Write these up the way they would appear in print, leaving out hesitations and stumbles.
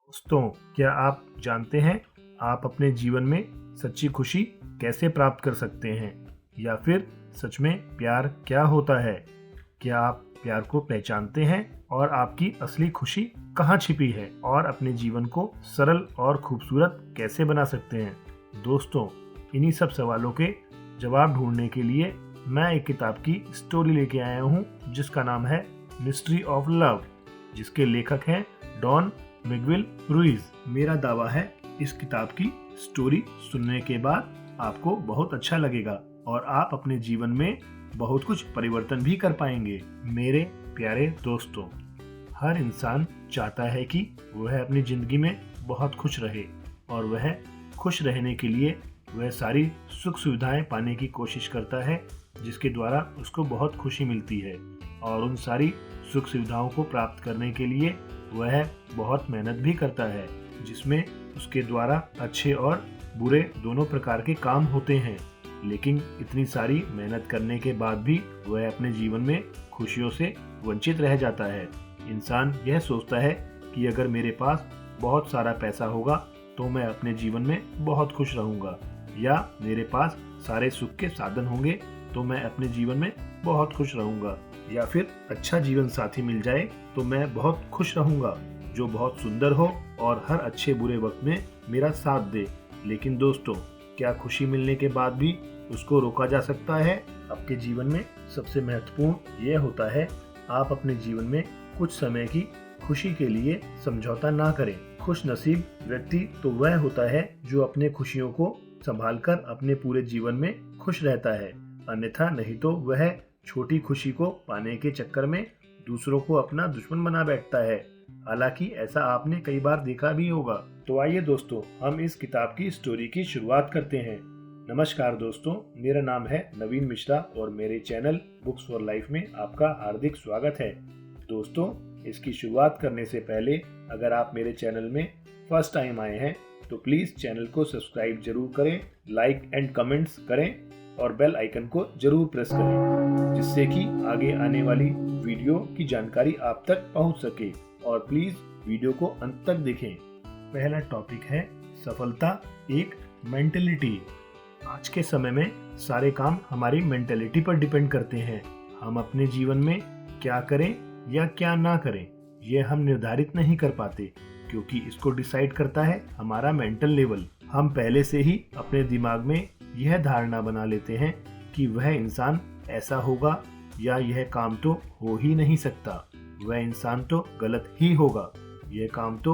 दोस्तों, क्या आप जानते हैं आप अपने जीवन में सच्ची खुशी कैसे प्राप्त कर सकते हैं? या फिर सच में प्यार क्या होता है? क्या आप प्यार को पहचानते हैं और आपकी असली खुशी कहाँ छिपी है? और अपने जीवन को सरल और खूबसूरत कैसे बना सकते हैं? दोस्तों, इन्हीं सब सवालों के जवाब ढूंढने के लिए मैं एक किताब की स्टोरी लेके आया हूँ जिसका नाम है मिस्ट्री ऑफ लव, जिसके लेखक हैं डॉन मिगविल रुइज। मेरा दावा है इस किताब की स्टोरी सुनने के बाद आपको बहुत अच्छा लगेगा और आप अपने जीवन में बहुत कुछ परिवर्तन भी कर पाएंगे। मेरे प्यारे दोस्तों, हर इंसान चाहता है कि वह अपनी जिंदगी में बहुत खुश रहे और वह खुश रहने के लिए वह सारी सुख सुविधाएं पाने की कोशिश करता है जिसके द्वारा उसको बहुत खुशी मिलती है। और उन सारी सुख सुविधाओं को प्राप्त करने के लिए वह बहुत मेहनत भी करता है, जिसमें उसके द्वारा अच्छे और बुरे दोनों प्रकार के काम होते हैं। लेकिन इतनी सारी मेहनत करने के बाद भी वह अपने जीवन में खुशियों से वंचित रह जाता है। इंसान यह सोचता है कि अगर मेरे पास बहुत सारा पैसा होगा तो मैं अपने जीवन में बहुत खुश रहूंगा, या मेरे पास सारे सुख के साधन होंगे तो मैं अपने जीवन में बहुत खुश रहूंगा, या फिर अच्छा जीवन साथी मिल जाए तो मैं बहुत खुश रहूंगा जो बहुत सुंदर हो और हर अच्छे बुरे वक्त में मेरा साथ दे। लेकिन दोस्तों, क्या खुशी मिलने के बाद भी उसको रोका जा सकता है? आपके जीवन में सबसे महत्वपूर्ण यह होता है आप अपने जीवन में कुछ समय की खुशी के लिए समझौता ना करें। खुश नसीब व्यक्ति तो वह होता है जो अपने खुशियों को संभालकर अपने पूरे जीवन में खुश रहता है, अन्यथा नहीं तो वह छोटी खुशी को पाने के चक्कर में दूसरों को अपना दुश्मन बना बैठता है। हालांकि ऐसा आपने कई बार देखा भी होगा। तो आइए दोस्तों, हम इस किताब की स्टोरी की शुरुआत करते हैं। नमस्कार दोस्तों, मेरा नाम है नवीन मिश्रा और मेरे चैनल बुक्स फॉर लाइफ में आपका हार्दिक स्वागत है। दोस्तों, इसकी शुरुआत करने से पहले अगर आप मेरे चैनल में फर्स्ट टाइम आए हैं तो प्लीज चैनल को सब्सक्राइब जरूर करें, लाइक एंड कमेंट्स करें और बेल आइकन को जरूर प्रेस करें, जिससे कि आगे आने वाली वीडियो की जानकारी आप तक पहुंच सके। और प्लीज वीडियो को अंत तक देखें। पहला टॉपिक है सफलता एक मेंटेलिटी। आज के समय में सारे काम हमारी मेंटेलिटी पर डिपेंड करते हैं। हम अपने जीवन में क्या करें या क्या ना करें ये हम निर्धारित नहीं कर पाते, क्योंकि इसको डिसाइड करता है हमारा मेंटल लेवल। हम पहले से ही अपने दिमाग में यह धारणा बना लेते हैं कि वह इंसान ऐसा होगा या यह काम तो हो ही नहीं सकता, वह इंसान तो गलत ही होगा, यह काम तो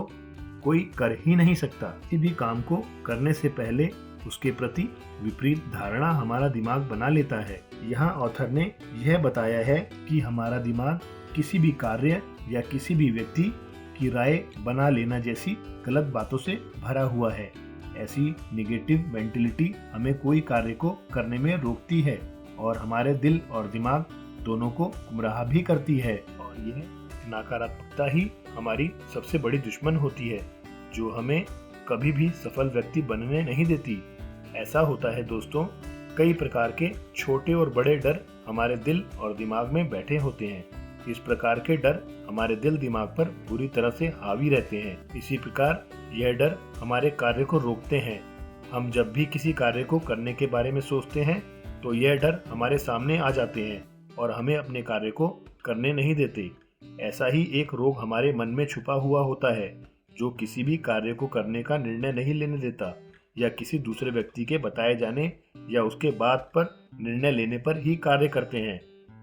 कोई कर ही नहीं सकता। किसी भी काम को करने से पहले उसके प्रति विपरीत धारणा हमारा दिमाग बना लेता है। यहाँ ऑथर ने यह बताया है कि हमारा दिमाग किसी भी कार्य या किसी भी व्यक्ति की राय बना लेना जैसी गलत बातों से भरा हुआ है। ऐसी निगेटिव मेंटेलिटी हमें कोई कार्य को करने में रोकती है और हमारे दिल और दिमाग दोनों को गुमराह भी करती है। और यह नकारात्मकता ही हमारी सबसे बड़ी दुश्मन होती है, जो हमें कभी भी सफल व्यक्ति बनने नहीं देती। ऐसा होता है दोस्तों, कई प्रकार के छोटे और बड़े डर हमारे दिल और दिमाग में बैठे होते हैं। इस प्रकार के डर हमारे दिल दिमाग पर बुरी तरह से हावी रहते हैं। इसी प्रकार यह डर हमारे कार्य को रोकते हैं। हम जब भी किसी कार्य को करने के बारे में सोचते हैं तो यह डर हमारे सामने आ जाते हैं और हमें अपने कार्य को करने नहीं देते। ऐसा ही एक रोग हमारे मन में छुपा हुआ होता है, जो किसी भी कार्य को करने का निर्णय नहीं लेने देता, या किसी दूसरे व्यक्ति के बताए जाने या उसके बात पर निर्णय लेने पर ही कार्य करते हैं,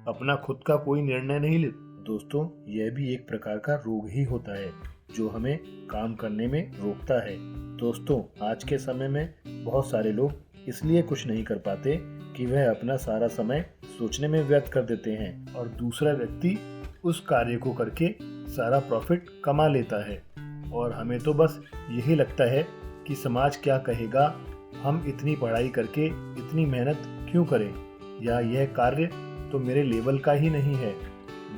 अपना खुद का कोई निर्णय नहीं लेते। दोस्तों, यह भी एक प्रकार का रोग ही होता है जो हमें काम करने में रोकता है। दोस्तों, आज के समय में बहुत सारे लोग इसलिए कुछ नहीं कर पाते कि वह अपना सारा समय सोचने में व्यर्थ कर देते हैं और दूसरा व्यक्ति उस कार्य को करके सारा प्रॉफिट कमा लेता है। और हमें तो बस यही लगता है कि समाज क्या कहेगा, हम इतनी पढ़ाई करके इतनी मेहनत क्यों करें, या यह कार्य तो मेरे लेवल का ही नहीं है।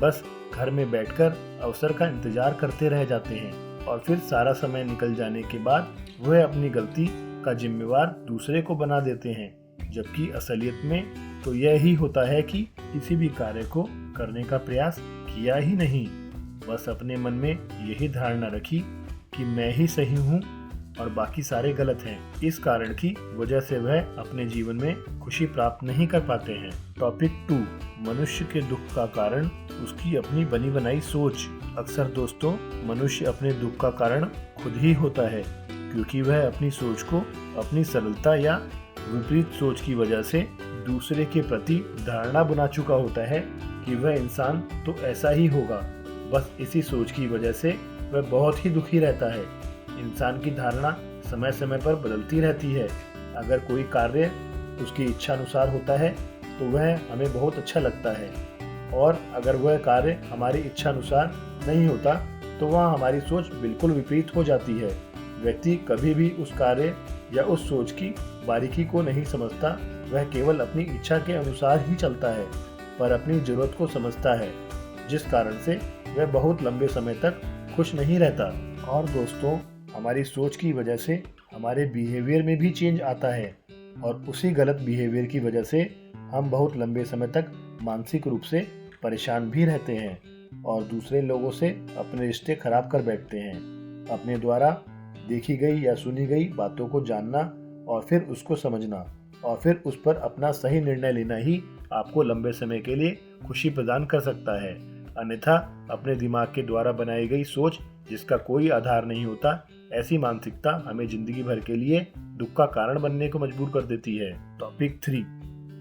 बस घर में बैठकर अवसर का इंतजार करते रह जाते हैं और फिर सारा समय निकल जाने के बाद वह अपनी गलती का जिम्मेवार दूसरे को बना देते हैं, जबकि असलियत में तो यह ही होता है कि किसी भी कार्य को करने का प्रयास किया ही नहीं। बस अपने मन में यही धारणा रखी कि मैं ही सही हूँ और बाकी सारे गलत हैं। इस कारण की वजह से वह अपने जीवन में खुशी प्राप्त नहीं कर पाते हैं। टॉपिक 2, मनुष्य के दुख का कारण उसकी अपनी बनी बनाई सोच। अक्सर दोस्तों, मनुष्य अपने दुख का कारण खुद ही होता है, क्योंकि वह अपनी सोच को अपनी सरलता या विपरीत सोच की वजह से दूसरे के प्रति धारणा बना चुका होता है कि वह इंसान तो ऐसा ही होगा। बस इसी सोच की वजह से वह बहुत ही दुखी रहता है। इंसान की धारणा समय समय पर बदलती रहती है। अगर कोई कार्य उसकी इच्छा अनुसार होता है तो वह हमें बहुत अच्छा लगता है, और अगर वह कार्य हमारी इच्छा अनुसार नहीं होता तो वह हमारी सोच बिल्कुल विपरीत हो जाती है। व्यक्ति कभी भी उस कार्य या उस सोच की बारीकी को नहीं समझता। वह केवल अपनी इच्छा के अनुसार ही चलता है, पर अपनी जरूरत को समझता है, जिस कारण से वह बहुत लंबे समय तक खुश नहीं रहता। और दोस्तों, हमारी सोच की वजह से हमारे बिहेवियर में भी चेंज आता है, और उसी गलत बिहेवियर की वजह से हम बहुत लंबे समय तक मानसिक रूप से परेशान भी रहते हैं और दूसरे लोगों से अपने रिश्ते खराब कर बैठते हैं। अपने द्वारा देखी गई या सुनी गई बातों को जानना और फिर उसको समझना और फिर उस पर अपना सही निर्णय लेना ही आपको लंबे समय के लिए खुशी प्रदान कर सकता है। अन्यथा अपने दिमाग के द्वारा बनाई गई सोच, जिसका कोई आधार नहीं होता, ऐसी मानसिकता हमें जिंदगी भर के लिए दुख का कारण बनने को मजबूर कर देती है। टॉपिक 3,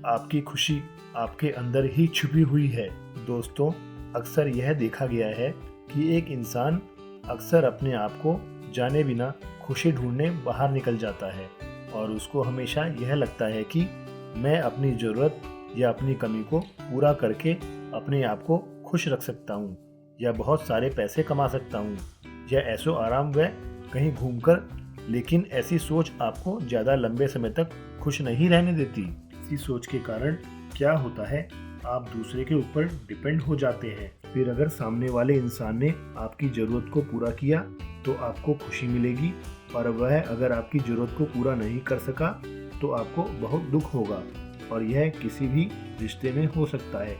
आपकी खुशी आपके अंदर ही छुपी हुई है। दोस्तों, अक्सर यह देखा गया है कि एक इंसान अक्सर अपने आप को जाने बिना खुशी ढूंढने बाहर निकल जाता है, और उसको हमेशा यह लगता है कि मैं अपनी ज़रूरत या अपनी कमी को पूरा करके अपने आप को खुश रख सकता हूँ, या बहुत सारे पैसे कमा सकता हूँ, या ऐसो आराम व कहीं घूमकर। लेकिन ऐसी सोच आपको ज़्यादा लंबे समय तक खुश नहीं रहने देती। इसी सोच के कारण क्या होता है, आप दूसरे के ऊपर डिपेंड हो जाते हैं। फिर अगर सामने वाले इंसान ने आपकी ज़रूरत को पूरा किया तो आपको खुशी मिलेगी, और वह अगर आपकी ज़रूरत को पूरा नहीं कर सका तो आपको बहुत दुख होगा। और यह किसी भी रिश्ते में हो सकता है,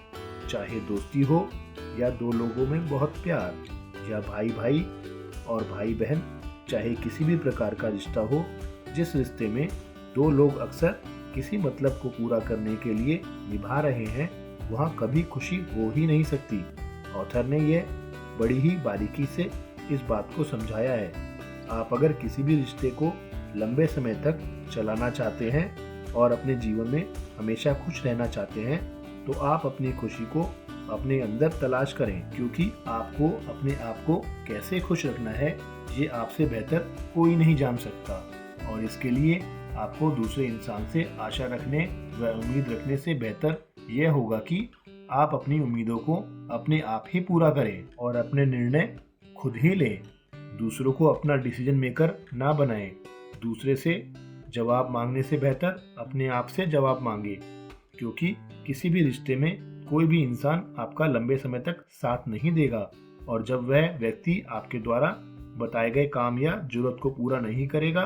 चाहे दोस्ती हो या दो लोगों में बहुत प्यार, या भाई भाई और भाई बहन, चाहे किसी भी प्रकार का रिश्ता हो। जिस रिश्ते में दो लोग अक्सर किसी मतलब को पूरा करने के लिए निभा रहे हैं, वहाँ कभी खुशी हो ही नहीं सकती। ऑथर ने यह बड़ी ही बारीकी से इस बात को समझाया है। आप अगर किसी भी रिश्ते को लंबे समय तक चलाना चाहते हैं और अपने जीवन में हमेशा खुश रहना चाहते हैं, तो आप अपनी खुशी को अपने अंदर तलाश करें, क्योंकि आपको अपने आप को कैसे खुश रखना है ये आपसे बेहतर कोई नहीं जान सकता। और इसके लिए आपको दूसरे इंसान से आशा रखने व उम्मीद रखने से बेहतर यह होगा कि आप अपनी उम्मीदों को अपने आप ही पूरा करें और अपने निर्णय खुद ही लें। दूसरों को अपना डिसीजन मेकर ना बनाएं। दूसरे से जवाब मांगने से बेहतर अपने आप से जवाब मांगे, क्योंकि किसी भी रिश्ते में कोई भी इंसान आपका लंबे समय तक साथ नहीं देगा, और जब वह व्यक्ति आपके द्वारा बताए गए काम या जरूरत को पूरा नहीं करेगा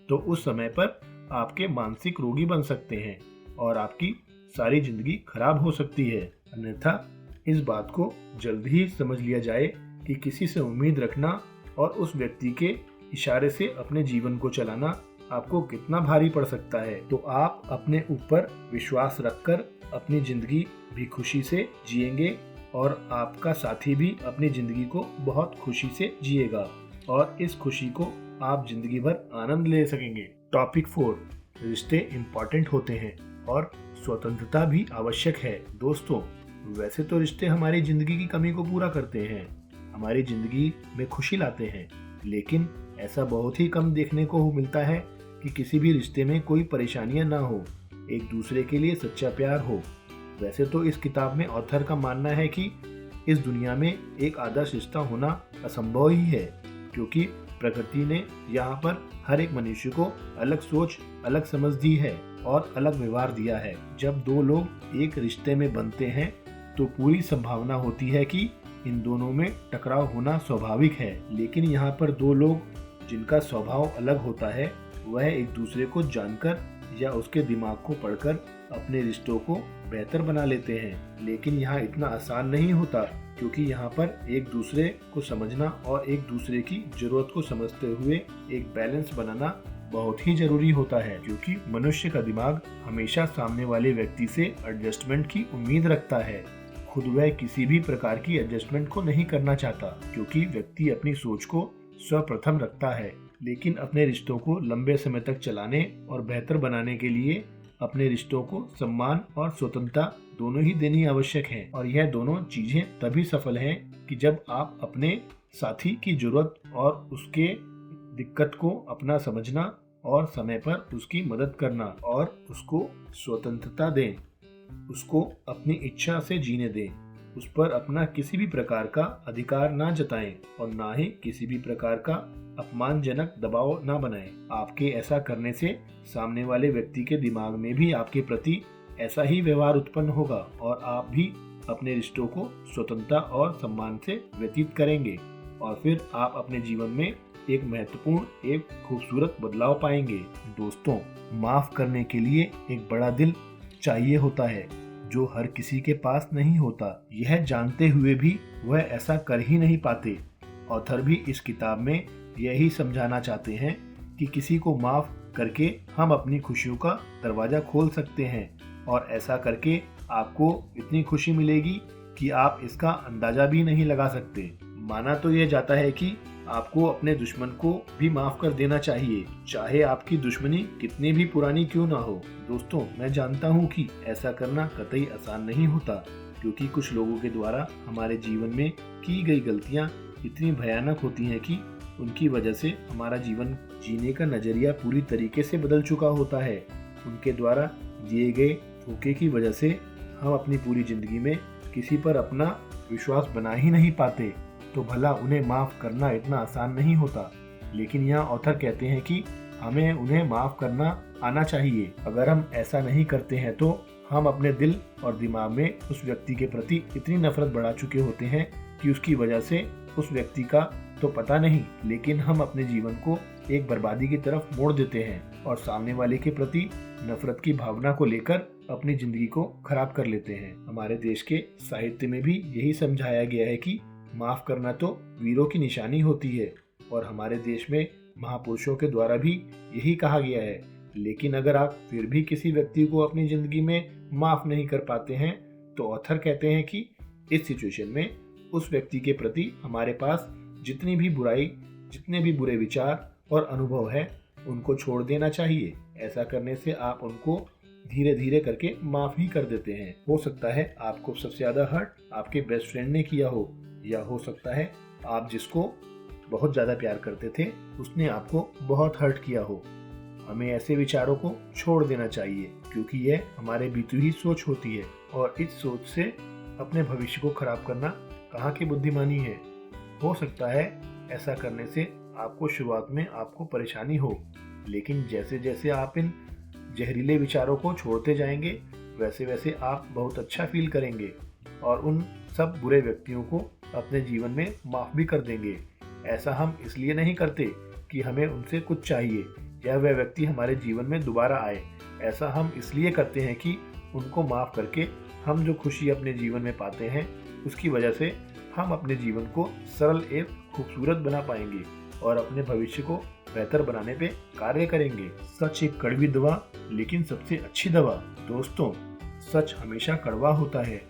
तो उस समय पर आपके मानसिक रोगी बन सकते हैं और आपकी सारी जिंदगी खराब हो सकती है। अन्यथा इस बात को जल्द ही समझ लिया जाए कि किसी से उम्मीद रखना और उस व्यक्ति के इशारे से अपने जीवन को चलाना आपको कितना भारी पड़ सकता है। तो आप अपने ऊपर विश्वास रखकर अपनी जिंदगी भी खुशी से जिएंगे, और आपका साथी भी अपनी जिंदगी को बहुत खुशी से जिएगा, और इस खुशी को आप जिंदगी भर आनंद ले सकेंगे। टॉपिक 4, रिश्ते इम्पोर्टेंट होते हैं और स्वतंत्रता भी आवश्यक है। दोस्तों, वैसे तो रिश्ते हमारी जिंदगी की कमी को पूरा करते हैं, हमारी जिंदगी में खुशी लाते हैं, लेकिन ऐसा बहुत ही कम देखने को मिलता है कि किसी भी रिश्ते में कोई परेशानियां ना हो, एक दूसरे के लिए सच्चा प्यार हो। वैसे तो इस किताब में ऑथर का मानना है कि इस दुनिया में एक आदर्श रिश्ता होना असंभव ही है, क्योंकि प्रकृति ने यहाँ पर हर एक मनुष्य को अलग सोच, अलग समझ दी है और अलग व्यवहार दिया है। जब दो लोग एक रिश्ते में बनते हैं तो पूरी संभावना होती है कि इन दोनों में टकराव होना स्वाभाविक है, लेकिन यहाँ पर दो लोग जिनका स्वभाव अलग होता है वह एक दूसरे को जानकर या उसके दिमाग को पढ़कर अपने रिश्तों को बेहतर बना लेते हैं। लेकिन यहाँ इतना आसान नहीं होता, क्योंकि यहाँ पर एक दूसरे को समझना और एक दूसरे की जरूरत को समझते हुए एक बैलेंस बनाना बहुत ही जरूरी होता है। क्योंकि मनुष्य का दिमाग हमेशा सामने वाले व्यक्ति से एडजस्टमेंट की उम्मीद रखता है। खुद वह किसी भी प्रकार की एडजस्टमेंट को नहीं करना चाहता, क्योंकि व्यक्ति अपनी सोच को सर्वप्रथम रखता है। लेकिन अपने रिश्तों को लंबे समय तक चलाने और बेहतर बनाने के लिए अपने रिश्तों को सम्मान और स्वतंत्रता दोनों ही देनी आवश्यक है। और यह दोनों चीजें तभी सफल हैं कि जब आप अपने साथी की जरूरत और उसके दिक्कत को अपना समझना और समय पर उसकी मदद करना और उसको स्वतंत्रता दें, उसको अपनी इच्छा से जीने दें, उस पर अपना किसी भी प्रकार का अधिकार ना जताएं और ना ही किसी भी प्रकार का अपमानजनक दबाव ना बनाएं। आपके ऐसा करने से सामने वाले व्यक्ति के दिमाग में भी आपके प्रति ऐसा ही व्यवहार उत्पन्न होगा और आप भी अपने रिश्तों को स्वतंत्रता और सम्मान से व्यतीत करेंगे। और फिर आप अपने जीवन में एक महत्वपूर्ण, एक खूबसूरत बदलाव पाएंगे। दोस्तों, माफ करने के लिए एक बड़ा दिल चाहिए होता है, जो हर किसी के पास नहीं होता। यह जानते हुए भी वह ऐसा कर ही नहीं पाते। ऑथर भी इस किताब में यही समझाना चाहते हैं कि किसी को माफ करके हम अपनी खुशियों का दरवाजा खोल सकते हैं, और ऐसा करके आपको इतनी खुशी मिलेगी कि आप इसका अंदाजा भी नहीं लगा सकते। माना तो यह जाता है कि आपको अपने दुश्मन को भी माफ कर देना चाहिए, चाहे आपकी दुश्मनी कितनी भी पुरानी क्यों ना हो। दोस्तों, मैं जानता हूँ कि ऐसा करना कतई आसान नहीं होता, क्योंकि कुछ लोगों के द्वारा हमारे जीवन में की गई गलतियाँ इतनी भयानक होती हैं कि उनकी वजह से हमारा जीवन जीने का नजरिया पूरी तरीके से बदल चुका होता है। उनके द्वारा दिए गए धोखे की वजह से हम अपनी पूरी जिंदगी में किसी पर अपना विश्वास बना ही नहीं पाते, तो भला उन्हें माफ करना इतना आसान नहीं होता। लेकिन यहाँ ऑथर कहते हैं कि हमें उन्हें माफ करना आना चाहिए। अगर हम ऐसा नहीं करते हैं तो हम अपने दिल और दिमाग में उस व्यक्ति के प्रति इतनी नफरत बढ़ा चुके होते हैं कि उसकी वजह से उस व्यक्ति का तो पता नहीं, लेकिन हम अपने जीवन को एक बर्बादी की तरफ मोड़ देते हैं और सामने वाले के प्रति नफरत की भावना को लेकर अपनी जिंदगी को खराब कर लेते हैं। हमारे देश के साहित्य में भी यही समझाया गया है कि माफ करना तो वीरों की निशानी होती है, और हमारे देश में महापुरुषों के द्वारा भी यही कहा गया है। लेकिन अगर आप फिर भी किसी व्यक्ति को अपनी जिंदगी में माफ नहीं कर पाते हैं, तो ऑथर कहते हैं कि इस सिचुएशन में उस व्यक्ति के प्रति हमारे पास जितनी भी बुराई, जितने भी बुरे विचार और अनुभव है, उनको छोड़ देना चाहिए। ऐसा करने से आप उनको धीरे धीरे करके माफ ही कर देते हैं। हो सकता है आपको सबसे ज्यादा हर्ट आपके बेस्ट फ्रेंड ने किया हो, या हो सकता है आप जिसको बहुत ज्यादा प्यार करते थे उसने आपको बहुत हर्ट किया हो। हमें ऐसे विचारों को छोड़ देना चाहिए, क्योंकि यह हमारे बीती हुई सोच होती है, और इस सोच से अपने भविष्य को खराब करना कहाँ की बुद्धिमानी है। हो सकता है ऐसा करने से आपको शुरुआत में आपको परेशानी हो, लेकिन जैसे जैसे आप इन जहरीले विचारों को छोड़ते जाएंगे, वैसे वैसे आप बहुत अच्छा फील करेंगे और उन सब बुरे व्यक्तियों को अपने जीवन में माफ भी कर देंगे। ऐसा हम इसलिए नहीं करते कि हमें उनसे कुछ चाहिए या वह व्यक्ति हमारे जीवन में दोबारा आए। ऐसा हम इसलिए करते हैं कि उनको माफ करके हम जो खुशी अपने जीवन में पाते हैं, उसकी वजह से हम अपने जीवन को सरल एवं खूबसूरत बना पाएंगे और अपने भविष्य को बेहतर बनाने पे कार्य करेंगे। सच एक कड़वी दवा, लेकिन सबसे अच्छी दवा। दोस्तों, सच हमेशा कड़वा होता है।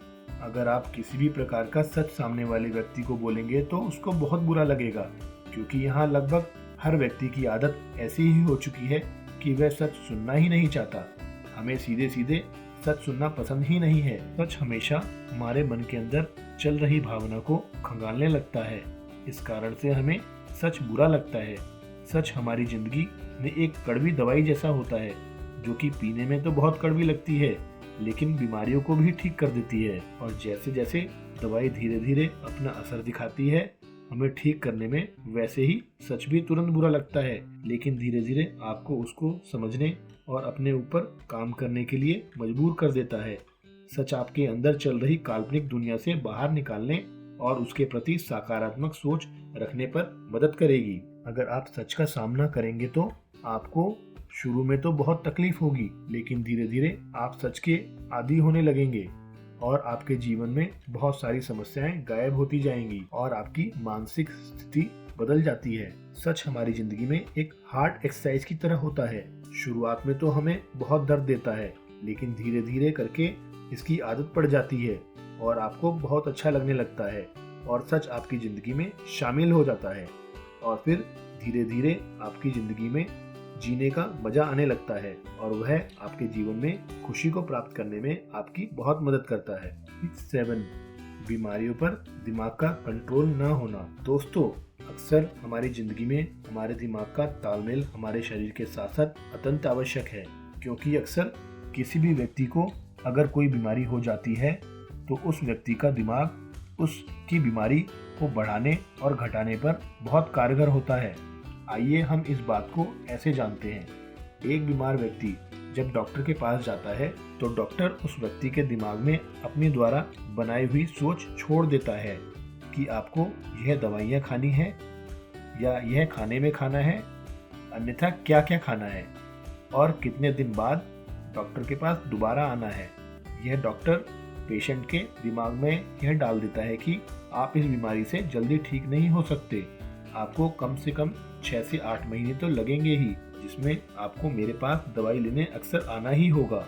अगर आप किसी भी प्रकार का सच सामने वाले व्यक्ति को बोलेंगे तो उसको बहुत बुरा लगेगा, क्योंकि यहाँ लगभग हर व्यक्ति की आदत ऐसी ही हो चुकी है कि वह सच सुनना ही नहीं चाहता। हमें सीधे सीधे सच सुनना पसंद ही नहीं है। सच हमेशा हमारे मन के अंदर चल रही भावना को खंगालने लगता है। इस कारण से हमें सच बुरा लगता है। सच हमारी जिंदगी में एक कड़वी दवाई जैसा होता है, जो कि पीने में तो बहुत कड़वी लगती है, लेकिन बीमारियों को भी ठीक कर देती है। और जैसे जैसे दवाई धीरे धीरे अपना असर दिखाती है हमें ठीक करने में, वैसे ही सच भी तुरंत बुरा लगता है, लेकिन धीरे धीरे आपको उसको समझने और अपने ऊपर काम करने के लिए मजबूर कर देता है। सच आपके अंदर चल रही काल्पनिक दुनिया से बाहर निकालने और उसके प्रति सकारात्मक सोच रखने पर मदद करेगी। अगर आप सच का सामना करेंगे तो आपको शुरू में तो बहुत तकलीफ होगी, लेकिन धीरे धीरे आप सच के आदी होने लगेंगे और आपके जीवन में बहुत सारी समस्याएं गायब होती जाएंगी और आपकी मानसिक स्थिति बदल जाती है। सच हमारी जिंदगी में एक हार्ड एक्सरसाइज की तरह होता है। शुरुआत में तो हमें बहुत दर्द देता है, लेकिन धीरे धीरे करके इसकी आदत पड़ जाती है और आपको बहुत अच्छा लगने लगता है और सच आपकी जिंदगी में शामिल हो जाता है और फिर धीरे धीरे आपकी जिंदगी में जीने का मजा आने लगता है और वह आपके जीवन में खुशी को प्राप्त करने में आपकी बहुत मदद करता है। 7 बीमारियों पर दिमाग का कंट्रोल न होना। दोस्तों, अक्सर हमारी जिंदगी में हमारे दिमाग का तालमेल हमारे शरीर के साथ साथ अत्यंत आवश्यक है, क्योंकि अक्सर किसी भी व्यक्ति को अगर कोई बीमारी हो जाती है तो उस व्यक्ति का दिमाग उसकी बीमारी को बढ़ाने और घटाने पर बहुत कारगर होता है। आइए हम इस बात को ऐसे जानते हैं। एक बीमार व्यक्ति जब डॉक्टर के पास जाता है तो डॉक्टर उस व्यक्ति के दिमाग में अपने द्वारा बनाई हुई सोच छोड़ देता है कि आपको यह दवाइयाँ खानी है या यह खाने में खाना है, अन्यथा क्या क्या खाना है और कितने दिन बाद डॉक्टर के पास दोबारा आना है। यह डॉक्टर पेशेंट के दिमाग में यह डाल देता है कि आप इस बीमारी से जल्दी ठीक नहीं हो सकते, आपको कम से कम 6 से 8 महीने तो लगेंगे ही, जिसमें आपको मेरे पास दवाई लेने अक्सर आना ही होगा।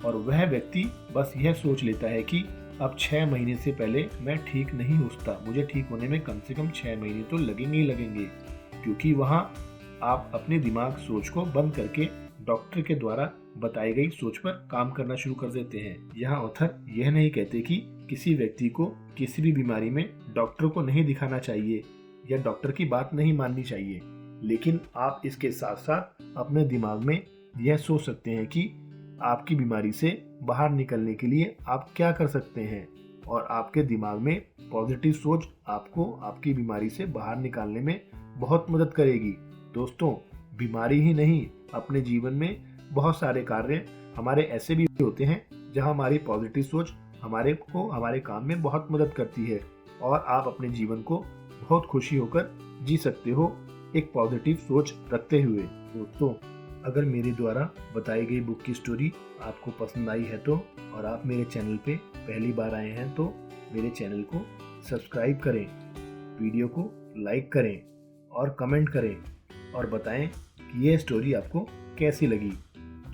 और वह व्यक्ति बस यह सोच लेता है कि अब 6 महीने से पहले मैं ठीक नहीं हो सकता, मुझे ठीक होने में कम से कम 6 महीने तो लगेंगे ही लगेंगे, क्योंकि वहाँ आप अपने दिमाग सोच को बंद करके डॉक्टर के द्वारा बताई गई सोच पर काम करना शुरू कर देते हैं। यहाँ ऑथर यह नहीं कहते कि किसी व्यक्ति को किसी भी बीमारी में डॉक्टर को नहीं दिखाना चाहिए या डॉक्टर की बात नहीं माननी चाहिए, लेकिन आप इसके साथ साथ अपने दिमाग में यह सोच सकते हैं कि आपकी बीमारी से बाहर निकलने के लिए आप क्या कर सकते हैं और आपके दिमाग में पॉजिटिव सोच आपको आपकी बीमारी से बाहर निकालने में बहुत मदद करेगी। दोस्तों, बीमारी ही नहीं, अपने जीवन में बहुत सारे कार्य हमारे ऐसे भी होते हैं जहां हमारी पॉजिटिव सोच हमारे को हमारे काम में बहुत मदद करती है और आप अपने जीवन को बहुत खुशी होकर जी सकते हो एक पॉजिटिव सोच रखते हुए। दोस्तों, अगर मेरे द्वारा बताई गई बुक की स्टोरी आपको पसंद आई है तो और आप मेरे चैनल पे पहली बार आए हैं तो मेरे चैनल को सब्सक्राइब करें, वीडियो को लाइक करें और कमेंट करें और बताएं कि यह स्टोरी आपको कैसी लगी।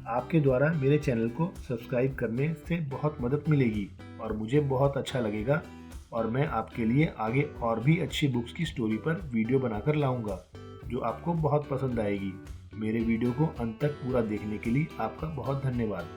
आपके द्वारा मेरे चैनल को सब्सक्राइब करने से बहुत मदद मिलेगी और मुझे बहुत अच्छा लगेगा और मैं आपके लिए आगे और भी अच्छी बुक्स की स्टोरी पर वीडियो बनाकर लाऊंगा जो आपको बहुत पसंद आएगी। मेरे वीडियो को अंत तक पूरा देखने के लिए आपका बहुत धन्यवाद।